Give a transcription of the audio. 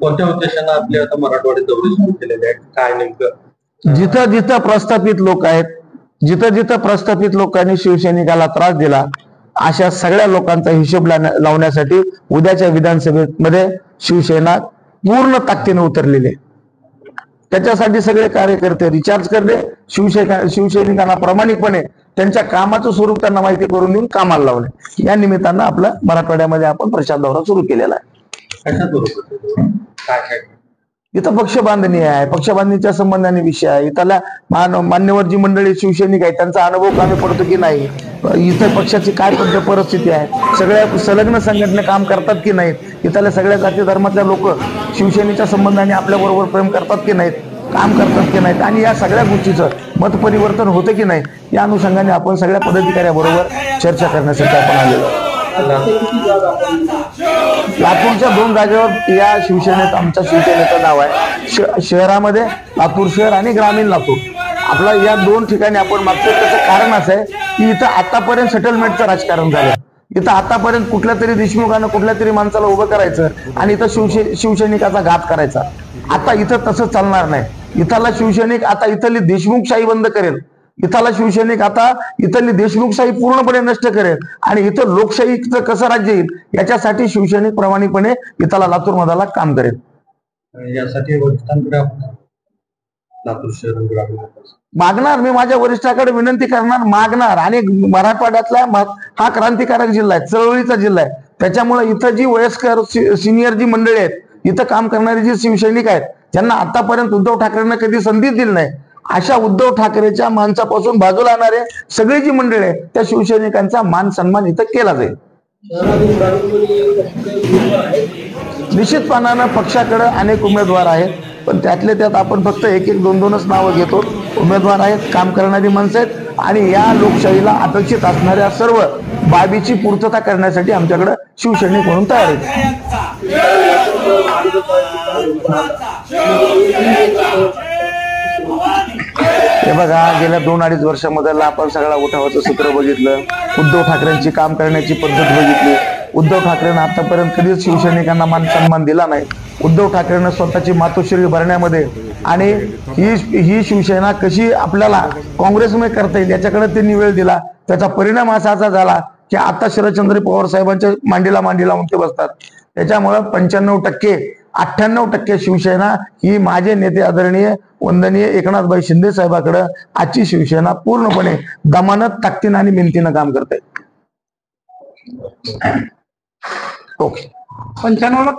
कोणत्या उद्देशाने आपले आता मराठवाडे दौरे सुरू केलेले आहेत, काय नेमकं? जिथं जिथं प्रस्थापित लोक आहेत, जिथं जिथं प्रस्थापित लोकांनी शिवसैनिकाला त्रास दिला, अशा सगळ्या लोकांचा हिशोब लावण्यासाठी उद्याच्या विधानसभेमध्ये शिवसेना पूर्ण ताकदीने उतरलेली आहे. त्याच्यासाठी सगळे कार्यकर्ते रिचार्ज करणे, शिवसैनिकांना प्रामाणिकपणे त्यांच्या कामाचं स्वरूप त्यांना माहिती करून देऊन कामाला लावणे, या निमित्तानं आपला मराठवाड्यामध्ये आपण प्रचार दौरा सुरू केलेला आहे. काय इथं पक्ष बांधणी आहे, पक्ष बांधणीच्या संबंधाने विषय आहे. इथल्या मान्यवर जी मंडळी शिवसैनिक आहेत त्यांचा अनुभव कामी पडतो की नाही, इथं पक्षाची काय परिस्थिती आहे, सगळ्या संलग्न संघटना काम करतात की नाहीत, इथल्या सगळ्या जाती धर्मातल्या लोक शिवसेनेच्या संबंधाने आपल्या बरोबर प्रेम करतात की नाहीत, काम करतात की नाहीत, आणि या सगळ्या गोष्टीचं मत परिवर्तन होतं की नाही, या अनुषंगाने आपण सगळ्या पदाधिकाऱ्याबरोबर चर्चा करण्यासाठी आपण आलेलो. लातूरच्या 2 जागेवर या शिवसेनेत आमच्या शिवसेनेचं नाव आहे. शहरामध्ये लातूर शहर आणि ग्रामीण लातूर, आपला या 2 ठिकाणी आपण मागतो. त्याचं कारण असं आहे की इथं आतापर्यंत सेटलमेंटचं राजकारण झालं. इथं आतापर्यंत कुठल्या तरी देशमुखानं कुठल्या तरी माणसाला उभं करायचं आणि इथं शिवसैनिकाचा घात करायचा. आता इथं तसं चालणार नाही. इथला शिवसैनिक आता इथली देशमुखशाही बंद करेल. इथला शिवसैनिक आता इथली देशमुखशाही पूर्णपणे नष्ट करेल आणि इथं लोकशाहीचं कसं राज्य येईल याच्यासाठी शिवसैनिक प्रामाणिकपणे इथला लातूर मधाला काम करेल. यासाठी लातूर शहर मागणार, मी माझ्या वरिष्ठाकडे विनंती करणार, मागणार. आणि मराठवाड्यातला हा क्रांतिकारक जिल्हा आहे, चळवळीचा जिल्हा आहे. त्याच्यामुळे इथं जी वयस्कर सिनियर जी मंडळी आहेत, इथं काम करणारी जी शिवसैनिक आहेत, ज्यांना आतापर्यंत उद्धव ठाकरेंना कधी संधी दिली नाही, अशा उद्धव ठाकरेच्या माणसापासून बाजूला आणणारे सगळी जी मंडळी आहेत त्या शिवसैनिकांचा मान सन्मान इथं केला जाईल. निश्चितपणानं पक्षाकडे अनेक उमेदवार आहेत, पण त्यातले त्यात आपण फक्त 1-1, 2-2च नावं घेतो. उमेदवार आहेत, काम करणारी माणसं आहेत आणि या लोकशाहीला अपेक्षित असणाऱ्या सर्व बाबीची पूर्तता करण्यासाठी आमच्याकडे शिवसैनिक म्हणून तयार आहेत. हे बघा, गेल्या 2-2.5 वर्षामध्ये आपण सगळा उठावाचं सूत्र बघितलं, उद्धव ठाकरेंची काम करण्याची पद्धत बघितली. उद्धव ठाकरेंना आतापर्यंत कधीच शिवसैनिकांना मान सन्मान दिला नाही. उद्धव ठाकरेंना स्वतःची मातोश्री भरण्यामध्ये आणि ही शिवसेना कशी आपल्याला काँग्रेसमध्ये करता येईल याच्याकडे त्यांनी वेळ दिला. त्याचा परिणाम असा झाला की आता शरदचंद्र पवार साहेबांच्या मांडीला मांडी लावून ते बसतात. त्याच्यामुळे 95%, 98% शिवसेना ही माझे नेते आदरणीय वंदनीय एकनाथभाई शिंदे साहेबांकडे आजची शिवसेना पूर्णपणे दमानत, ताकदीनं आणि मेहनतीनं काम करते. ओके. 95